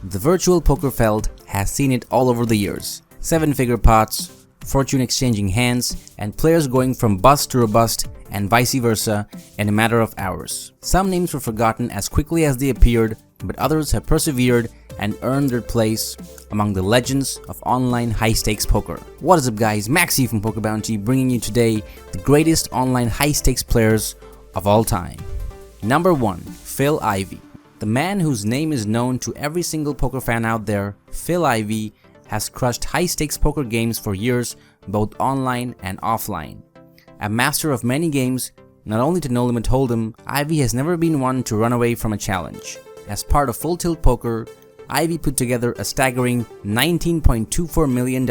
The virtual poker field has seen it all over the years. 7-figure pots, fortune-exchanging hands, and players going from bust to robust and vice versa in a matter of hours. Some names were forgotten as quickly as they appeared, but others have persevered and earned their place among the legends of online high-stakes poker. What is up guys, Maxi from Poker Bounty bringing you today the greatest online high-stakes players of all time. Number 1. Phil Ivey. The man whose name is known to every single poker fan out there, Phil Ivey, has crushed high-stakes poker games for years, both online and offline. A master of many games, not only to No Limit Hold'em, Ivey has never been one to run away from a challenge. As part of Full Tilt Poker, Ivey put together a staggering $19.24 million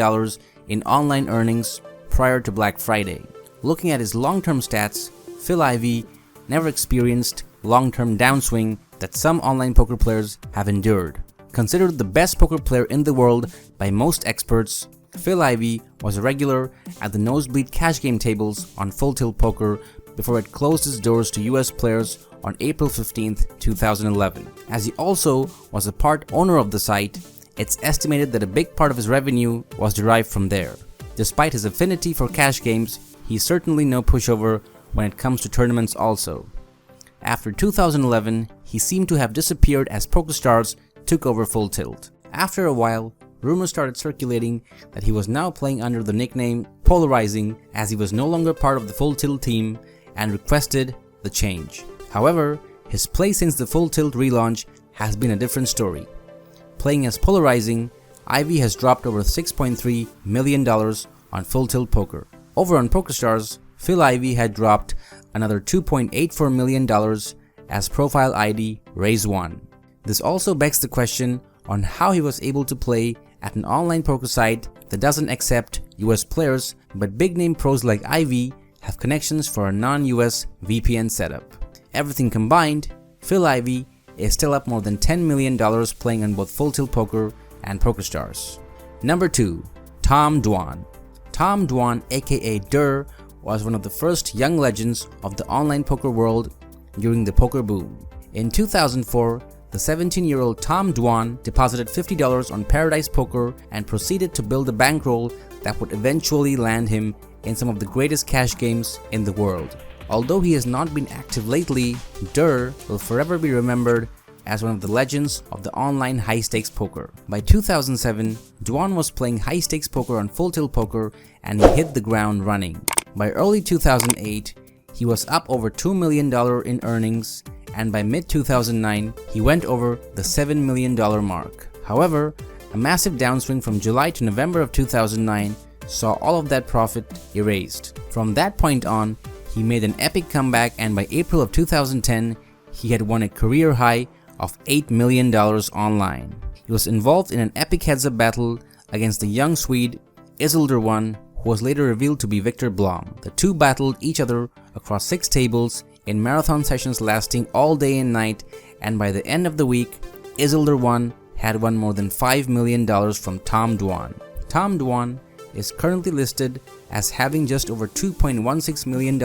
in online earnings prior to Black Friday. Looking at his long-term stats, Phil Ivey never experienced long-term downswing that some online poker players have endured. Considered the best poker player in the world by most experts, Phil Ivey was a regular at the nosebleed cash game tables on Full Tilt Poker before it closed its doors to US players on April 15, 2011. As he also was a part owner of the site, it's estimated that a big part of his revenue was derived from there. Despite his affinity for cash games, he's certainly no pushover when it comes to tournaments also. After 2011, he seemed to have disappeared as PokerStars took over Full Tilt. After a while, rumors started circulating that he was now playing under the nickname Polarizing as he was no longer part of the Full Tilt team and requested the change. However, his play since the Full Tilt relaunch has been a different story. Playing as Polarizing, Ivey has dropped over $6.3 million on Full Tilt Poker. Over on PokerStars, Phil Ivey had dropped another $2.84 million as profile ID Raise1. This also begs the question on how he was able to play at an online poker site that doesn't accept US players, but big name pros like Ivey have connections for a non-US VPN setup. Everything combined, Phil Ivey is still up more than $10 million playing on both Full Tilt Poker and PokerStars. Number 2. Tom Dwan. Tom Dwan, aka Durr, was one of the first young legends of the online poker world during the poker boom. In 2004, the 17-year-old Tom Dwan deposited $50 on Paradise Poker and proceeded to build a bankroll that would eventually land him in some of the greatest cash games in the world. Although he has not been active lately, Durr will forever be remembered as one of the legends of the online high-stakes poker. By 2007, Dwan was playing high-stakes poker on Full Tilt Poker and he hit the ground running. By early 2008, he was up over $2 million in earnings, and by mid-2009, he went over the $7 million mark. However, a massive downswing from July to November of 2009 saw all of that profit erased. From that point on, he made an epic comeback, and by April of 2010, he had won a career high of $8 million online. He was involved in an epic heads-up battle against the young Swede Dwan, who was later revealed to be Viktor Blom. The two battled each other across 6 tables in marathon sessions lasting all day and night, and by the end of the week, Dwan had won more than $5 million from Tom Dwan. Tom Dwan is currently listed as having just over $2.16 million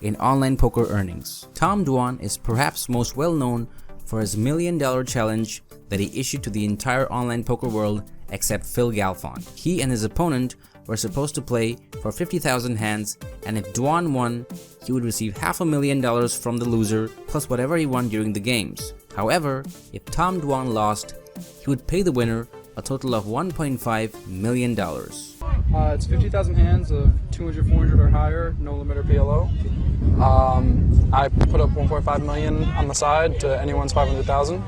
in online poker earnings. Tom Dwan is perhaps most well known for his $1 million challenge that he issued to the entire online poker world except Phil Galfond. He and his opponent were supposed to play for 50,000 hands, and if Dwan won, he would receive $500,000 from the loser plus whatever he won during the games. However, if Tom Dwan lost, he would pay the winner a total of $1.5 million. It's 50,000 hands of 200, 400 or higher, no limit or PLO. I put up 1.5 million on the side to anyone's 500,000.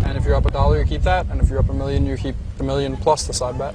And if you're up $1, you keep that. And if you're up $1 million, you keep $1 million plus the side bet.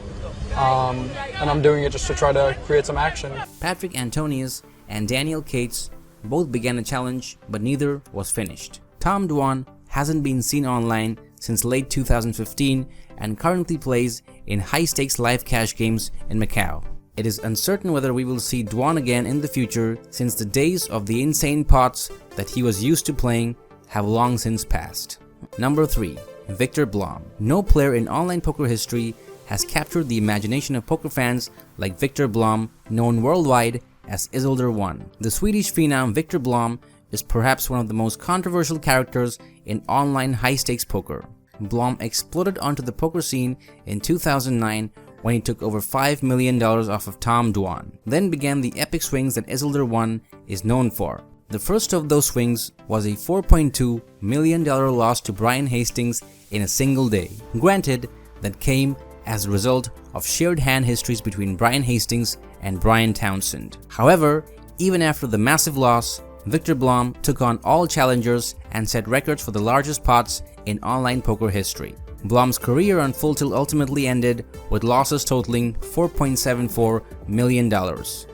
And I'm doing it just to try to create some action. Patrik Antonius and Daniel Cates both began a challenge, but neither was finished. Tom Dwan hasn't been seen online since late 2015 and currently plays in high-stakes live cash games in Macau. It is uncertain whether we will see Dwan again in the future, since the days of the insane pots that he was used to playing have long since passed. Number 3. Viktor Blom. No player in online poker history has captured the imagination of poker fans like Viktor Blom, known worldwide as Dwan. The Swedish phenom Viktor Blom is perhaps one of the most controversial characters in online high-stakes poker. Blom exploded onto the poker scene in 2009 when he took over $5 million off of Tom Dwan. Then began the epic swings that Isildur I is known for. The first of those swings was a $4.2 million loss to Brian Hastings in a single day. Granted, that came as a result of shared hand histories between Brian Hastings and Brian Townsend. However, even after the massive loss, Viktor Blom took on all challengers and set records for the largest pots in online poker history. Blom's career on Full Tilt ultimately ended with losses totaling $4.74 million.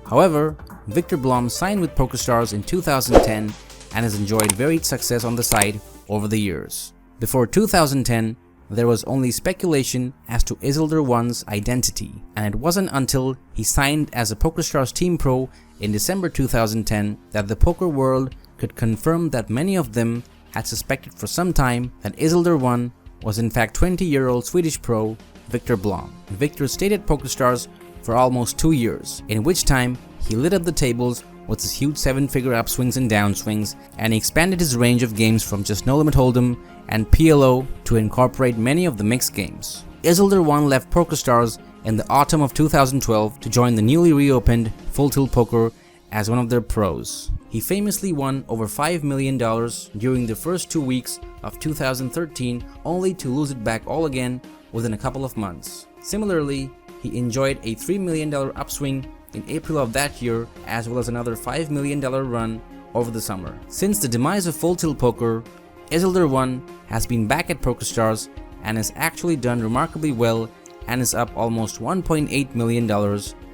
However, Viktor Blom signed with PokerStars in 2010 and has enjoyed varied success on the site over the years. Before 2010, there was only speculation as to Isildur I's identity, and it wasn't until he signed as a PokerStars team pro in December 2010 that the poker world could confirm that many of them had suspected for some time that Isildur I was in fact 20-year-old Swedish pro Viktor Blom. Viktor stayed at PokerStars for almost 2 years, in which time he lit up the tables with his huge 7-figure upswings and downswings, and he expanded his range of games from just No Limit Hold'em and PLO to incorporate many of the mixed games. Isildur I left PokerStars in the autumn of 2012 to join the newly reopened Full Tilt Poker as one of their pros. He famously won over $5 million during the first 2 weeks of 2013, only to lose it back all again within a couple of months. Similarly, he enjoyed a $3 million upswing in April of that year, as well as another $5 million run over the summer. Since the demise of Full Tilt Poker, Isildur I has been back at PokerStars and has actually done remarkably well and is up almost $1.8 million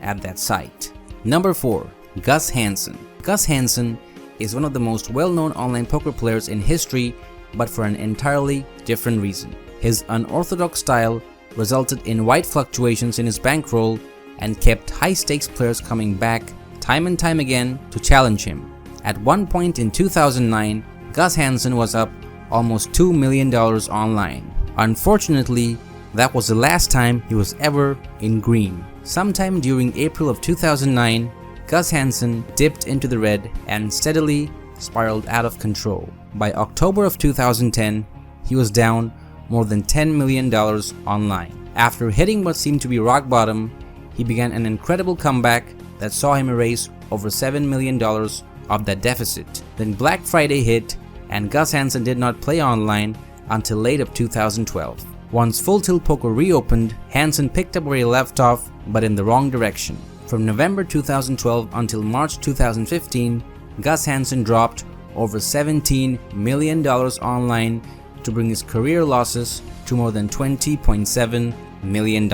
at that site. Number 4. Gus Hansen. Gus Hansen is one of the most well-known online poker players in history, but for an entirely different reason. His unorthodox style resulted in wide fluctuations in his bankroll and kept high-stakes players coming back time and time again to challenge him. At one point in 2009, Gus Hansen was up almost $2 million online. Unfortunately, that was the last time he was ever in green. Sometime during April of 2009, Gus Hansen dipped into the red and steadily spiraled out of control. By October of 2010, he was down more than $10 million online. After hitting what seemed to be rock bottom, he began an incredible comeback that saw him erase over $7 million of that deficit. Then Black Friday hit and Gus Hansen did not play online until late of 2012. Once Full Tilt Poker reopened, Hansen picked up where he left off, but in the wrong direction. From November 2012 until March 2015, Gus Hansen dropped over $17 million online to bring his career losses to more than $20.7 million.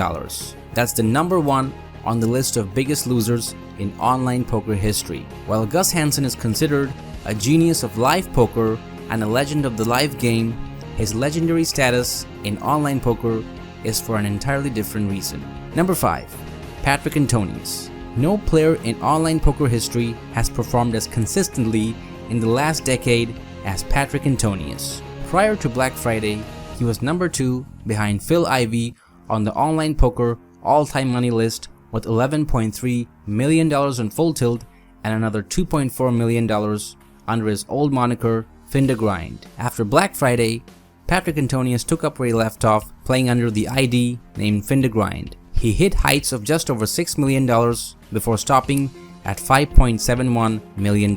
That's the number 1 on the list of biggest losers in online poker history. While Gus Hansen is considered a genius of live poker and a legend of the live game, his legendary status in online poker is for an entirely different reason. Number 5. Patrik Antonius. No player in online poker history has performed as consistently in the last decade as Patrik Antonius. Prior to Black Friday, he was number 2 behind Phil Ivey on the online poker all-time money list with $11.3 million on Full Tilt and another $2.4 million under his old moniker Finda After Black Friday, Patrik Antonius took up where he left off, playing under the ID named Finda. He hit heights of just over $6 million before stopping at $5.71 million.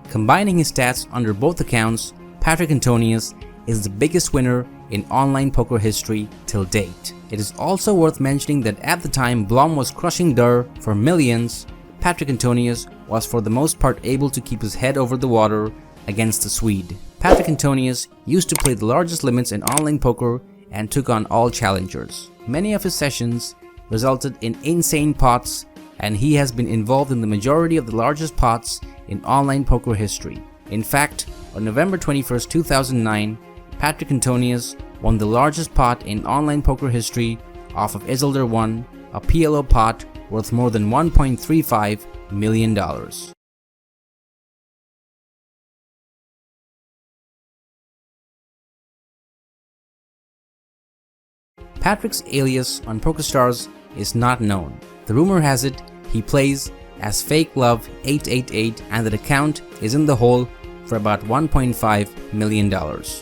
Combining his stats under both accounts, Patrik Antonius is the biggest winner in online poker history till date. It is also worth mentioning that at the time Blom was crushing Durr for millions, Patrik Antonius was for the most part able to keep his head over the water against the Swede. Patrik Antonius used to play the largest limits in online poker and took on all challengers. Many of his sessions resulted in insane pots, and he has been involved in the majority of the largest pots in online poker history. In fact, on November 21st, 2009, Patrik Antonius won the largest pot in online poker history off of Isildur I, a PLO pot worth more than $1.35 million. Patrik's alias on PokerStars is not known. The rumor has it he plays as Fake Love 888 and that account is in the hole for about $1.5 million.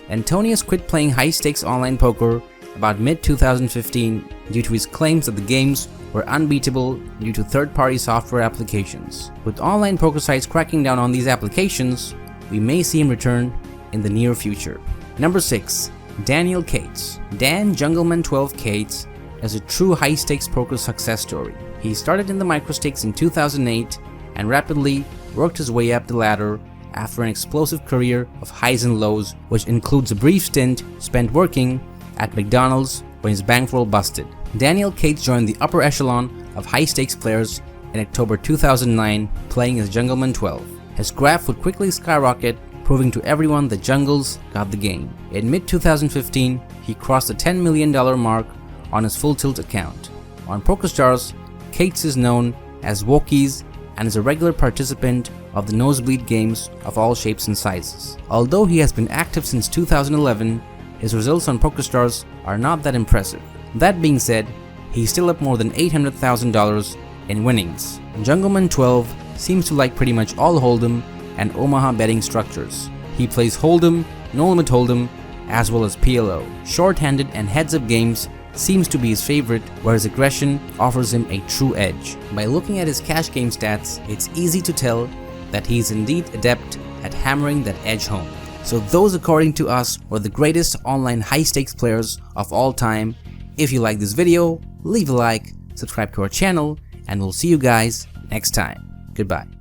Antonius quit playing high-stakes online poker about mid-2015 due to his claims that the games were unbeatable due to third-party software applications. With online poker sites cracking down on these applications, we may see him return in the near future. Number 6. Daniel Cates. Dan Jungleman12 Cates is a true high-stakes poker success story. He started in the microstakes in 2008 and rapidly worked his way up the ladder after an explosive career of highs and lows, which includes a brief stint spent working at McDonald's when his bankroll busted. Daniel Cates joined the upper echelon of high-stakes players in October 2009, playing as Jungleman12. His graph would quickly skyrocket, proving to everyone that jungles got the game. In mid-2015, he crossed the $10 million mark on his full tilt account. On PokerStars, Cates is known as Wokies and is a regular participant of the nosebleed games of all shapes and sizes. Although he has been active since 2011, his results on PokerStars are not that impressive. That being said, he's still up more than $800,000 in winnings. Jungleman12 seems to like pretty much all Hold'em and Omaha betting structures. He plays Hold'em, No Limit Hold'em, as well as PLO. Short-handed and heads-up games seems to be his favorite, where his aggression offers him a true edge. By looking at his cash game stats, it's easy to tell that he is indeed adept at hammering that edge home. So those, according to us, were the greatest online high-stakes players of all time. If you like this video, leave a like, subscribe to our channel, and we'll see you guys next time. Goodbye.